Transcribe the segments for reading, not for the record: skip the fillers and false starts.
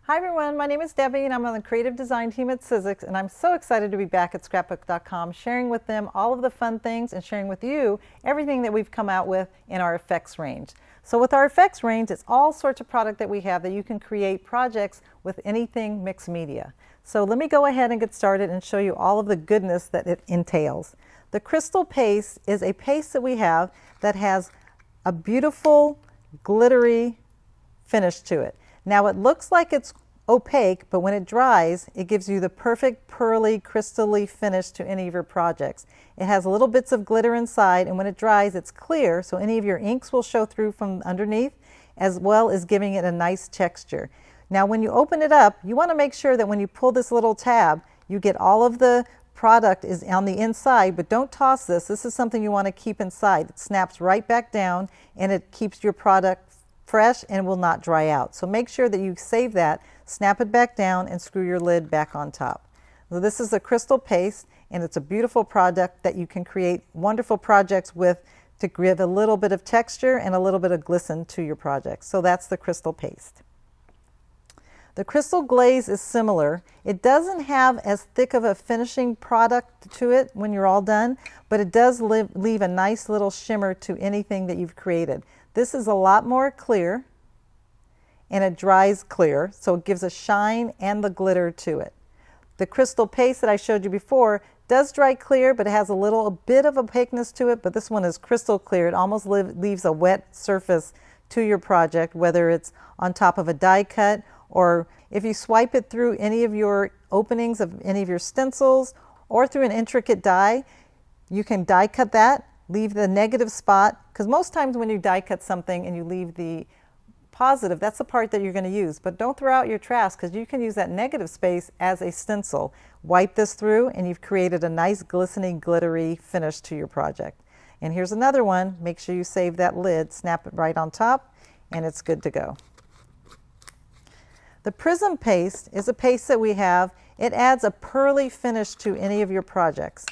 Hi everyone, my name is Debbie and I'm on the creative design team at Sizzix, and I'm so excited to be back at Scrapbook.com sharing with them all of the fun things and sharing with you everything that we've come out with in our Effectz range. So with our Effectz range, it's all sorts of product that we have that you can create projects with anything mixed media. So let me go ahead and get started and show you all of the goodness that it entails. The crystal paste is a paste that we have that has a beautiful glittery finish to it. Now it looks like it's opaque, but when it dries, it gives you the perfect pearly, crystally finish to any of your projects. It has little bits of glitter inside, and when it dries, it's clear, so any of your inks will show through from underneath, as well as giving it a nice texture. Now when you open it up, you want to make sure that when you pull this little tab, you get all of the product is on the inside, but don't toss this. This is something you want to keep inside. It snaps right back down, and it keeps your product fresh and will not dry out. So make sure that you save that, snap it back down, and screw your lid back on top. So this is a crystal paste, and it's a beautiful product that you can create wonderful projects with to give a little bit of texture and a little bit of glisten to your projects. So that's the crystal paste. The crystal glaze is similar. It doesn't have as thick of a finishing product to it when you're all done, but it does leave a nice little shimmer to anything that you've created. This is a lot more clear, and it dries clear, so it gives a shine and the glitter to it. The crystal paste that I showed you before does dry clear, but it has a little bit of opaqueness to it, but this one is crystal clear. It almost leaves a wet surface to your project, whether it's on top of a die cut, or if you swipe it through any of your openings of any of your stencils, or through an intricate die, you can die cut that, leave the negative spot, because most times when you die cut something and you leave the positive, that's the part that you're going to use. But don't throw out your trash, because you can use that negative space as a stencil. Wipe this through and you've created a nice glistening, glittery finish to your project. And here's another one. Make sure you save that lid, snap it right on top, and it's good to go. The Prism Paste is a paste that we have. It adds a pearly finish to any of your projects.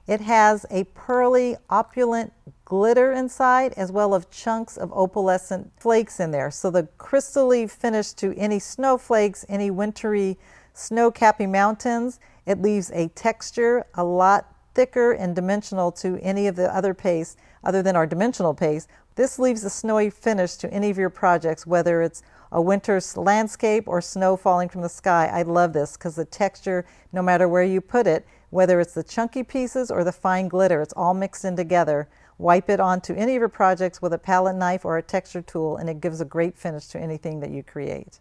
It has a pearly, opulent glitter inside, as well as chunks of opalescent flakes in there. So the crystally finish to any snowflakes, any wintry snow-cappy mountains, it leaves a texture a lot thicker and dimensional to any of the other pastes, other than our dimensional paste. This leaves a snowy finish to any of your projects, whether it's a winter landscape or snow falling from the sky. I love this because the texture, no matter where you put it, whether it's the chunky pieces or the fine glitter, it's all mixed in together. Wipe it onto any of your projects with a palette knife or a texture tool, and it gives a great finish to anything that you create.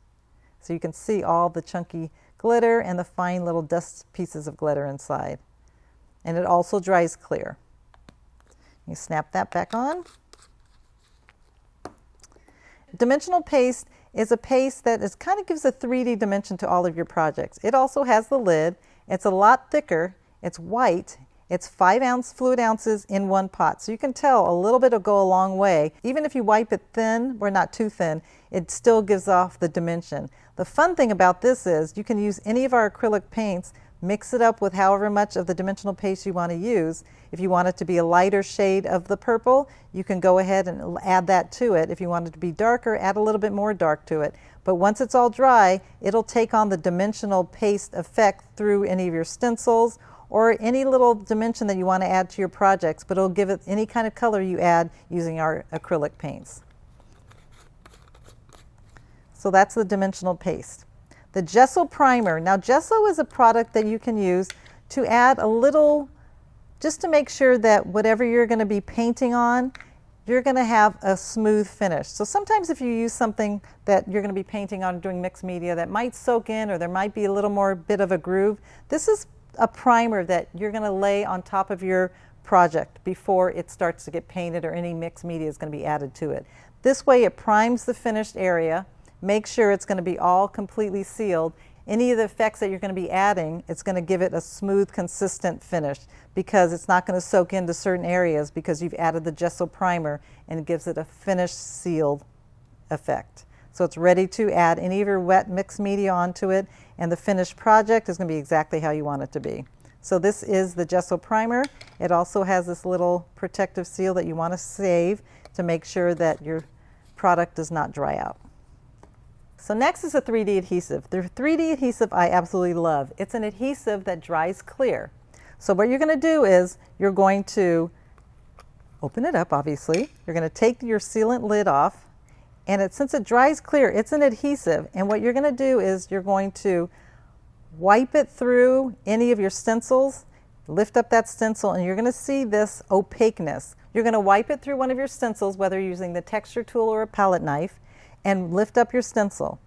So you can see all the chunky glitter and the fine little dust pieces of glitter inside. And it also dries clear. You snap that back on. Dimensional paste is a paste that kind of gives a 3D dimension to all of your projects. It also has the lid. It's a lot thicker. It's white. It's 5 fluid ounces in one pot. So you can tell a little bit will go a long way. Even if you wipe it thin, or not too thin, it still gives off the dimension. The fun thing about this is you can use any of our acrylic paints, mix it up with however much of the dimensional paste you want to use. If you want it to be a lighter shade of the purple, you can go ahead and add that to it. If you want it to be darker, add a little bit more dark to it. But once it's all dry, it'll take on the dimensional paste effect through any of your stencils or any little dimension that you want to add to your projects, but it'll give it any kind of color you add using our acrylic paints. So that's the dimensional paste. The Gesso Primer. Now Gesso is a product that you can use to add a little, just to make sure that whatever you're going to be painting on, you're going to have a smooth finish. So sometimes if you use something that you're going to be painting on doing mixed media that might soak in, or there might be a little more bit of a groove, this is a primer that you're going to lay on top of your project before it starts to get painted or any mixed media is going to be added to it. This way it primes the finished area, make sure it's going to be all completely sealed. Any of the effects that you're going to be adding, it's going to give it a smooth, consistent finish because it's not going to soak into certain areas because you've added the Gesso Primer, and it gives it a finished, sealed effect. So it's ready to add any of your wet mixed media onto it, and the finished project is going to be exactly how you want it to be. So this is the Gesso Primer. It also has this little protective seal that you want to save to make sure that your product does not dry out. So next is a 3D adhesive. The 3D adhesive I absolutely love. It's an adhesive that dries clear. So what you're going to do is you're going to open it up, obviously. You're going to take your sealant lid off, and since it dries clear, it's an adhesive, and what you're going to do is you're going to wipe it through any of your stencils, lift up that stencil, and you're going to see this opaqueness. You're going to wipe it through one of your stencils, whether you're using the texture tool or a palette knife, and lift up your stencil.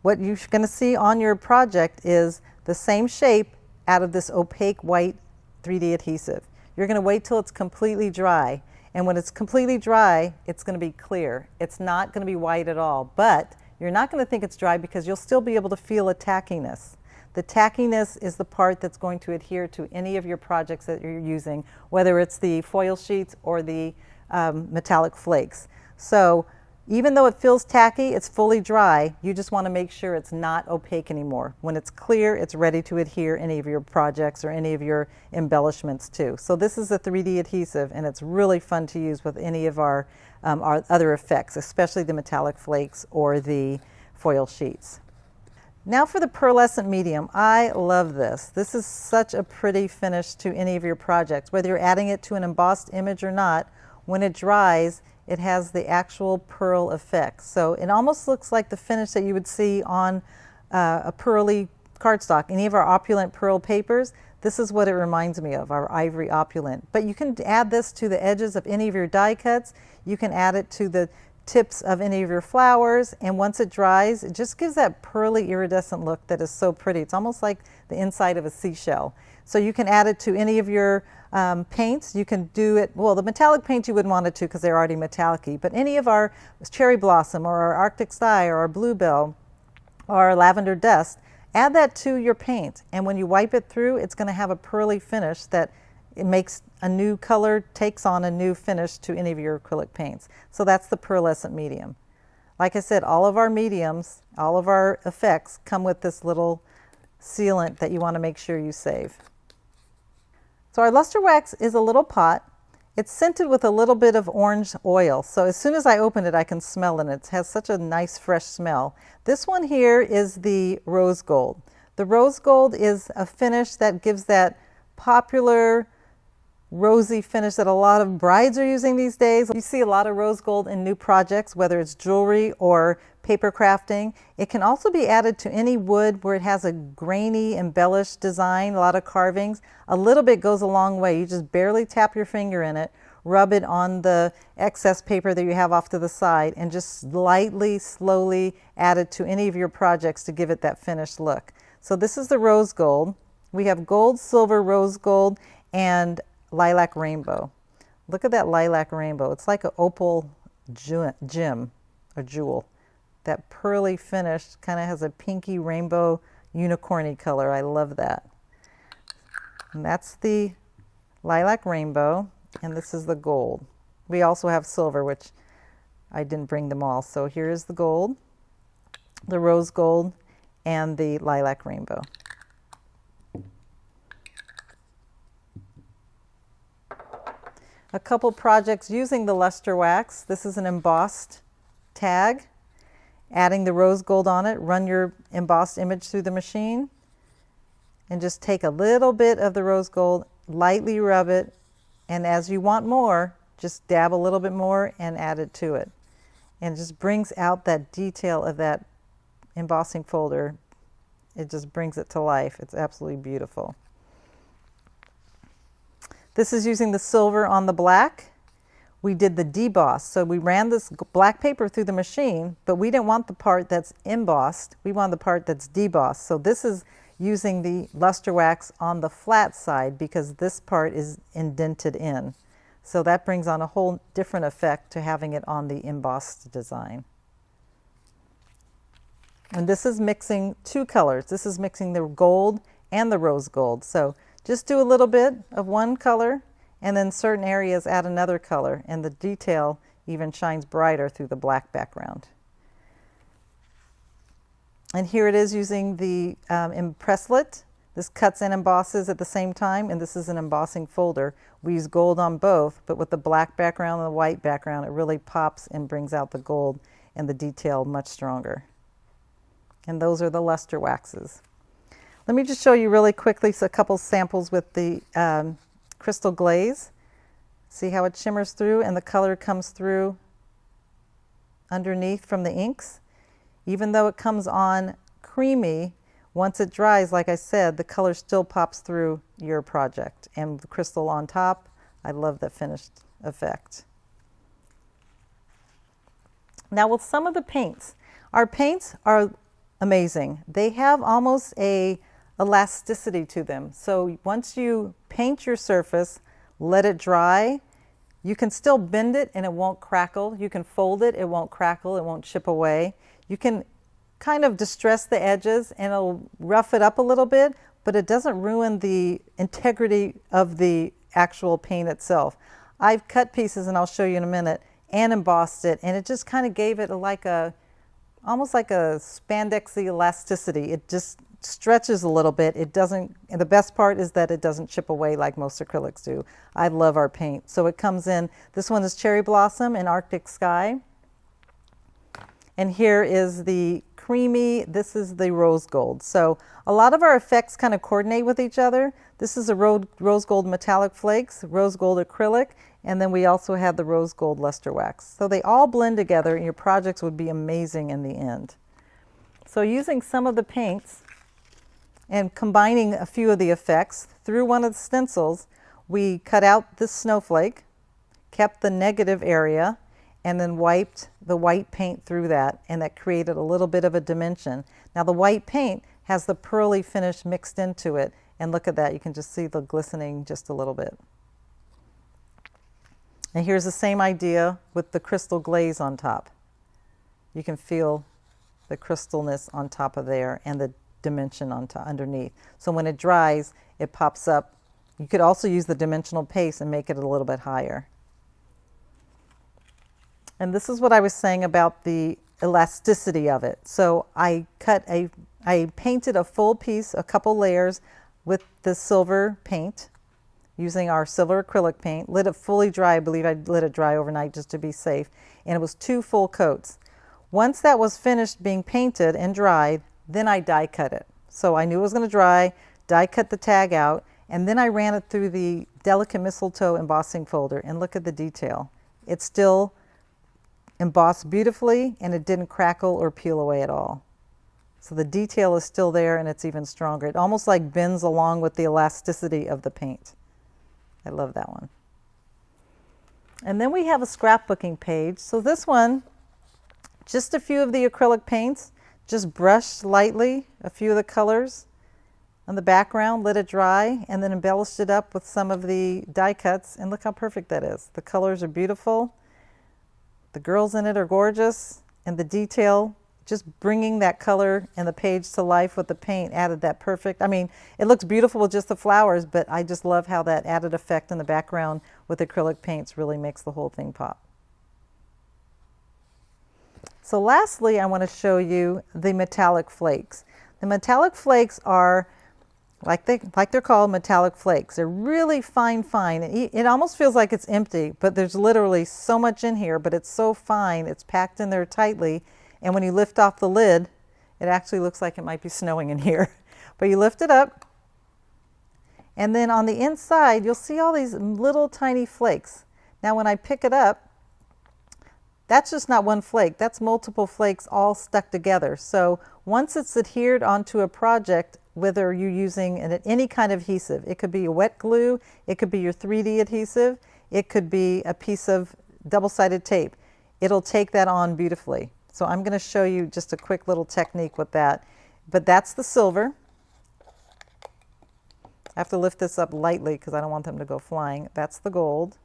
What you're going to see on your project is the same shape out of this opaque white 3D adhesive. You're going to wait till it's completely dry, and when it's completely dry, it's going to be clear. It's not going to be white at all, but you're not going to think it's dry because you'll still be able to feel a tackiness. The tackiness is the part that's going to adhere to any of your projects that you're using, whether it's the foil sheets or the metallic flakes. So even though it feels tacky, it's fully dry, you just want to make sure it's not opaque anymore. When it's clear, it's ready to adhere any of your projects or any of your embellishments too. So this is a 3D adhesive, and it's really fun to use with any of our other effects, especially the metallic flakes or the foil sheets. Now for the Pearlescent Medium. I love this. This is such a pretty finish to any of your projects. Whether you're adding it to an embossed image or not, when it dries, it has the actual pearl effect. So it almost looks like the finish that you would see on a pearly cardstock. Any of our opulent pearl papers, this is what it reminds me of, our ivory opulent. But you can add this to the edges of any of your die cuts. You can add it to the tips of any of your flowers, and once it dries, it just gives that pearly iridescent look that is so pretty. It's almost like the inside of a seashell. So you can add it to any of your paints. You can do it, well, the metallic paint you wouldn't want it to because they're already metallic-y, but any of our cherry blossom or our Arctic sky or our bluebell or our lavender dust, add that to your paint, and when you wipe it through, it's going to have a pearly finish that it makes a new color, takes on a new finish to any of your acrylic paints. So that's the Pearlescent Medium. Like I said, all of our mediums, all of our effects come with this little sealant that you want to make sure you save. So our luster wax is a little pot. It's scented with a little bit of orange oil. So as soon as I open it, I can smell it. It has such a nice fresh smell. This one here is the rose gold. The rose gold is a finish that gives that popular rosy finish that a lot of brides are using these days. You see a lot of rose gold in new projects, whether it's jewelry or paper crafting. It can also be added to any wood where it has a grainy, embellished design, a lot of carvings. A little bit goes a long way. You just barely tap your finger in it, rub it on the excess paper that you have off to the side, and just lightly, slowly add it to any of your projects to give it that finished look. So this is the rose gold. We have gold, silver, rose gold, and lilac rainbow. Look at that lilac rainbow. It's like an opal gem or jewel. That pearly finish kind of has a pinky rainbow unicorny color. I love that. And that's the lilac rainbow, and this is the gold. We also have silver, which I didn't bring them all. So here's the gold, the rose gold, and the lilac rainbow. A couple projects using the luster wax. This is an embossed tag. Adding the rose gold on it, run your embossed image through the machine, and just take a little bit of the rose gold, lightly rub it, and as you want more, just dab a little bit more and add it to it. And it just brings out that detail of that embossing folder. It just brings it to life. It's absolutely beautiful. This is using the silver on the black. We did the deboss. So we ran this black paper through the machine, but we didn't want the part that's embossed. We want the part that's debossed. So this is using the luster wax on the flat side because this part is indented in. So that brings on a whole different effect to having it on the embossed design. And this is mixing two colors. This is mixing the gold and the rose gold. So just do a little bit of one color, and then certain areas add another color, and the detail even shines brighter through the black background. And here it is using the impresslet. This cuts and embosses at the same time, and this is an embossing folder. We use gold on both, but with the black background and the white background, it really pops and brings out the gold and the detail much stronger. And those are the luster waxes. Let me just show you really quickly a couple samples with the crystal glaze. See how it shimmers through and the color comes through underneath from the inks. Even though it comes on creamy, once it dries, like I said, the color still pops through your project. And the crystal on top, I love the finished effect. Now with some of the paints, our paints are amazing. They have almost a elasticity to them. So once you paint your surface, let it dry, you can still bend it and it won't crackle. You can fold it, it won't crackle, it won't chip away. You can kind of distress the edges and it'll rough it up a little bit, but it doesn't ruin the integrity of the actual paint itself. I've cut pieces, and I'll show you in a minute, and embossed it, and it just kind of gave it almost like a spandexy elasticity. It just stretches a little bit. It doesn't, and the best part is that it doesn't chip away like most acrylics do. I love our paint. So it comes in, this one is Cherry Blossom and Arctic Sky. And here is the creamy, this is the rose gold. So a lot of our effects kind of coordinate with each other. This is a rose gold metallic flakes, rose gold acrylic, and then we also have the rose gold luster wax. So they all blend together and your projects would be amazing in the end. So using some of the paints and combining a few of the effects through one of the stencils, we cut out this snowflake, kept the negative area, and then wiped the white paint through that, and that created a little bit of a dimension. Now the white paint has the pearly finish mixed into it, and look at that, you can just see the glistening just a little bit. And here's the same idea with the crystal glaze on top. You can feel the crystalness on top of there and the dimension on underneath. So when it dries, it pops up. You could also use the dimensional paste and make it a little bit higher. And this is what I was saying about the elasticity of it. So I painted a full piece, a couple layers with the silver paint using our silver acrylic paint, let it fully dry. I believe I let it dry overnight just to be safe. And it was 2 full coats. Once that was finished being painted and dried, then I die cut it. So I knew it was going to dry, die cut the tag out, and then I ran it through the delicate mistletoe embossing folder, and look at the detail. It's still embossed beautifully, and it didn't crackle or peel away at all. So the detail is still there, and it's even stronger. It almost like bends along with the elasticity of the paint. I love that one. And then we have a scrapbooking page. So this one, just a few of the acrylic paints, just brushed lightly a few of the colors on the background, let it dry, and then embellished it up with some of the die cuts, and look how perfect that is. The colors are beautiful. The girls in it are gorgeous, and the detail, just bringing that color and the page to life with the paint added that perfect. I mean, it looks beautiful with just the flowers, but I just love how that added effect in the background with acrylic paints really makes the whole thing pop. So lastly, I want to show you the metallic flakes. The metallic flakes are, like they're called, metallic flakes. They're really fine. It almost feels like it's empty, but there's literally so much in here, but it's so fine, it's packed in there tightly, and when you lift off the lid, it actually looks like it might be snowing in here. But you lift it up, and then on the inside, you'll see all these little tiny flakes. Now when I pick it up, that's just not one flake, that's multiple flakes all stuck together. So once it's adhered onto a project, whether you're using any kind of adhesive, it could be a wet glue, it could be your 3D adhesive, it could be a piece of double-sided tape. It'll take that on beautifully. So I'm going to show you just a quick little technique with that. But that's the silver. I have to lift this up lightly because I don't want them to go flying. That's the gold.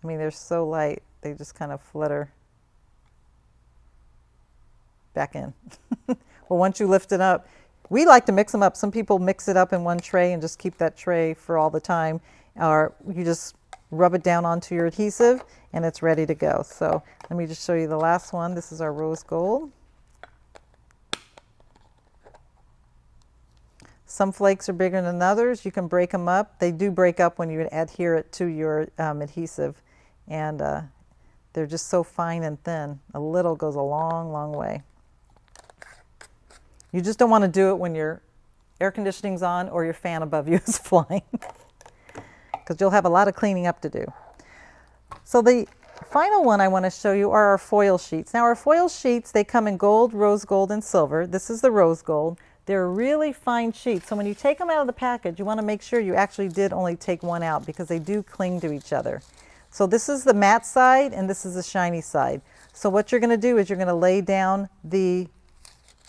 I mean, they're so light, they just kind of flutter back in. Well, once you lift it up, we like to mix them up. Some people mix it up in one tray and just keep that tray for all the time. Or you just rub it down onto your adhesive and it's ready to go. So let me just show you the last one. This is our rose gold. Some flakes are bigger than others. You can break them up. They do break up when you adhere it to your adhesive. And They're just so fine and thin. A little goes a long, long way. You just don't want to do it when your air conditioning's on or your fan above you is flying, because you'll have a lot of cleaning up to do. So the final one I want to show you are our foil sheets. Now our foil sheets, they come in gold, rose gold, and silver. This is the rose gold. They're really fine sheets. So when you take them out of the package, you want to make sure you actually did only take one out, because they do cling to each other. So this is the matte side and this is the shiny side. So what you're going to do is you're going to lay down the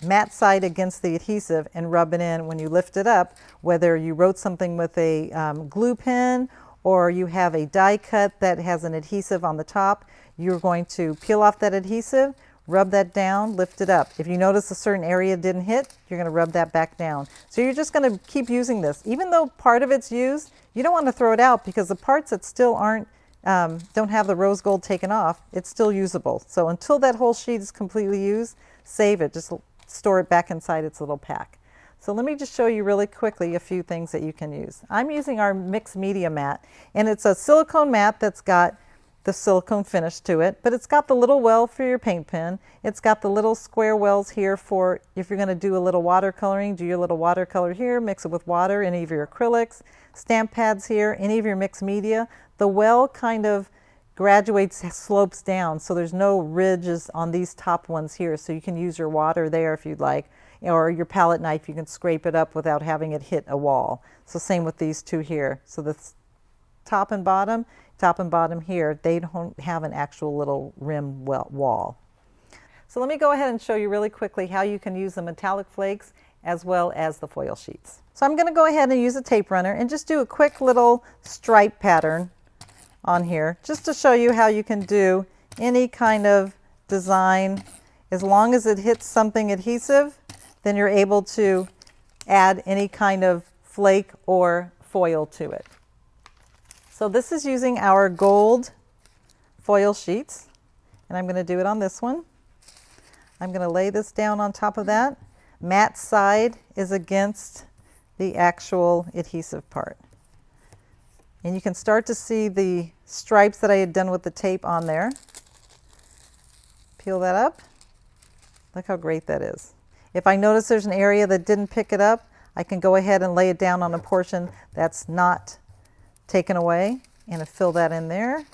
matte side against the adhesive and rub it in. When you lift it up, whether you wrote something with a glue pen or you have a die cut that has an adhesive on the top, you're going to peel off that adhesive, rub that down, lift it up. If you notice a certain area didn't hit, you're going to rub that back down. So you're just going to keep using this. Even though part of it's used, you don't want to throw it out, because the parts that still aren't don't have the rose gold taken off, it's still usable. So until that whole sheet is completely used, save it. Just store it back inside its little pack. So let me just show you really quickly a few things that you can use. I'm using our mixed media mat, and it's a silicone mat that's got the silicone finish to it, but it's got the little well for your paint pen. It's got the little square wells here for if you're going to do a little watercoloring, do your little watercolor here, mix it with water, any of your acrylics, stamp pads here, any of your mixed media. The well kind of graduates, slopes down, so there's no ridges on these top ones here, so you can use your water there if you'd like, or your palette knife, you can scrape it up without having it hit a wall. So same with these two here. So the top and bottom here, they don't have an actual little rim wall. So let me go ahead and show you really quickly how you can use the metallic flakes as well as the foil sheets. So I'm going to go ahead and use a tape runner and just do a quick little stripe pattern on here, just to show you how you can do any kind of design. As long as it hits something adhesive, then you're able to add any kind of flake or foil to it. So this is using our gold foil sheets, and I'm going to do it on this one. I'm going to lay this down on top of that. Matte side is against the actual adhesive part. And you can start to see the stripes that I had done with the tape on there. Peel that up. Look how great that is. If I notice there's an area that didn't pick it up, I can go ahead and lay it down on a portion that's not taken away and fill that in there.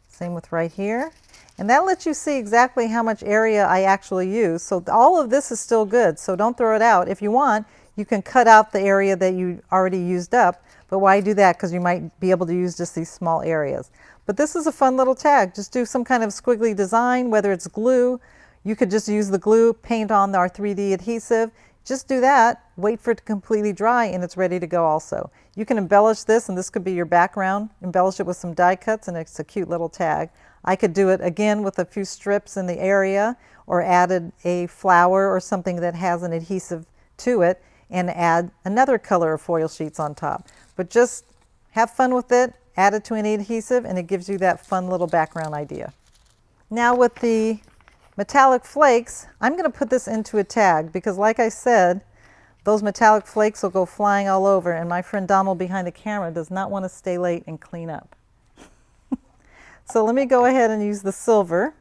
Same with right here. And that lets you see exactly how much area I actually use. So all of this is still good, so don't throw it out. If you want, you can cut out the area that you already used up, but why do that? Because you might be able to use just these small areas. But this is a fun little tag. Just do some kind of squiggly design, whether it's glue. You could just use the glue, paint on our 3D adhesive. Just do that, wait for it to completely dry, and it's ready to go also. You can embellish this, and this could be your background. Embellish it with some die cuts, and it's a cute little tag. I could do it again with a few strips in the area, or added a flower or something that has an adhesive to it, and add another color of foil sheets on top. But just have fun with it, add it to any adhesive, and it gives you that fun little background idea. Now with the metallic flakes, I'm going to put this into a tag, because like I said, those metallic flakes will go flying all over, and my friend Donald behind the camera does not want to stay late and clean up. So let me go ahead and use the silver,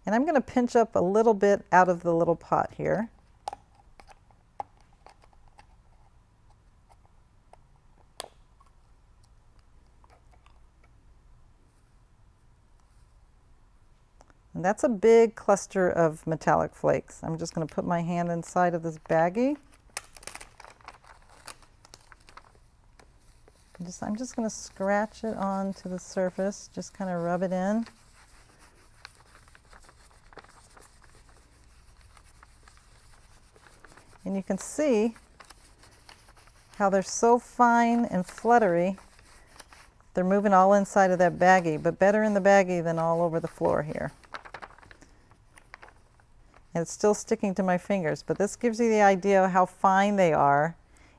and I'm going to pinch up a little bit out of the little pot here. And that's a big cluster of metallic flakes. I'm just going to put my hand inside of this baggie. I'm just going to scratch it onto the surface, just kind of rub it in. And you can see how they're so fine and fluttery. They're moving all inside of that baggie, but better in the baggie than all over the floor here. And it's still sticking to my fingers, but this gives you the idea of how fine they are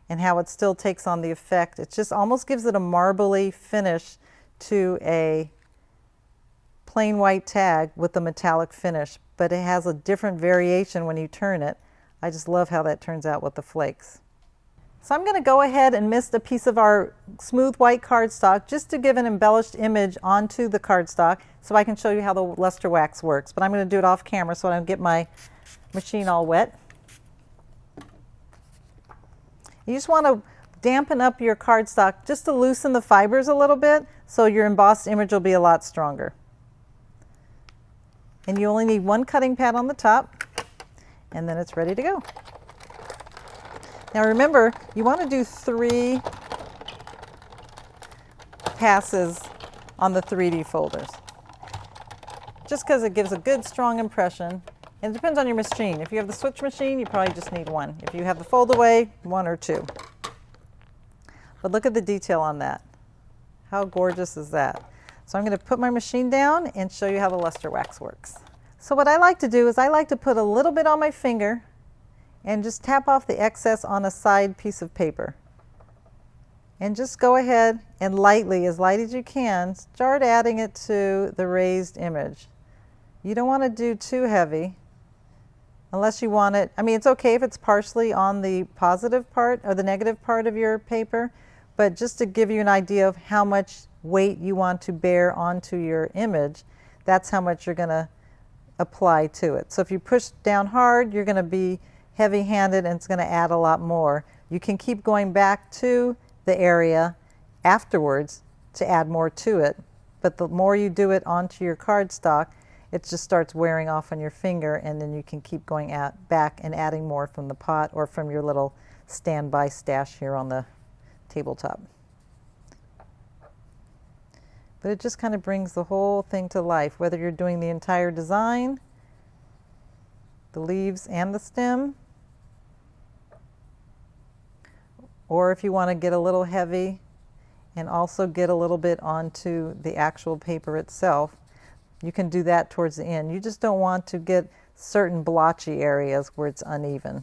and how it still takes on the effect. It just almost gives it a marbly finish to a plain white tag with the metallic finish, but it has a different variation when you turn it. I just love how that turns out with the flakes. So I'm going to go ahead and mist a piece of our smooth white cardstock just to give an embellished image onto the cardstock so I can show you how the luster wax works. But I'm going to do it off camera so I don't get my machine all wet. You just want to dampen up your cardstock just to loosen the fibers a little bit so your embossed image will be a lot stronger. And you only need one cutting pad on the top, and then it's ready to go. Now remember, you want to do 3 passes on the 3D folders, just because it gives a good strong impression. And it depends on your machine. If you have the switch machine, you probably just need 1. If you have the fold away, 1 or 2. But look at the detail on that. How gorgeous is that? So I'm going to put my machine down and show you how the luster wax works. So what I like to do is I like to put a little bit on my finger and just tap off the excess on a side piece of paper. And just go ahead and lightly, as light as you can, start adding it to the raised image. You don't want to do too heavy unless you want it. I mean, it's okay if it's partially on the positive part or the negative part of your paper, but just to give you an idea of how much weight you want to bear onto your image, that's how much you're going to apply to it. So if you push down hard, you're going to be heavy-handed and it's going to add a lot more. You can keep going back to the area afterwards to add more to it, but the more you do it onto your cardstock, it just starts wearing off on your finger, and then you can keep going back and adding more from the pot or from your little standby stash here on the tabletop. But it just kind of brings the whole thing to life, whether you're doing the entire design, the leaves and the stem, or if you want to get a little heavy and also get a little bit onto the actual paper itself, you can do that towards the end. You just don't want to get certain blotchy areas where it's uneven.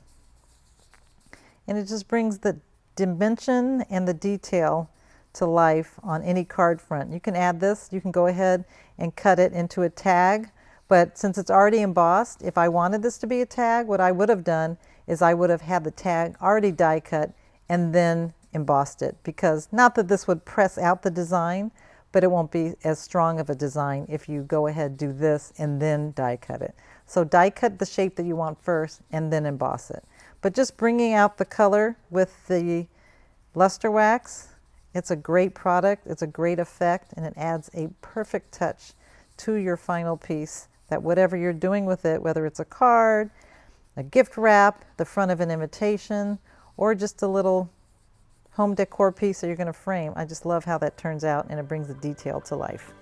And it just brings the dimension and the detail to life on any card front. You can add this, you can go ahead and cut it into a tag, but since it's already embossed, if I wanted this to be a tag, what I would have done is I would have had the tag already die cut and then embossed it, because not that this would press out the design, but it won't be as strong of a design if you go ahead, do this, and then die cut it. So die cut the shape that you want first and then emboss it. But just bringing out the color with the luster wax, it's a great product, it's a great effect, and it adds a perfect touch to your final piece, that whatever you're doing with it, whether it's a card, a gift wrap, the front of an invitation, or just a little home decor piece that you're going to frame. I just love how that turns out, and it brings the detail to life.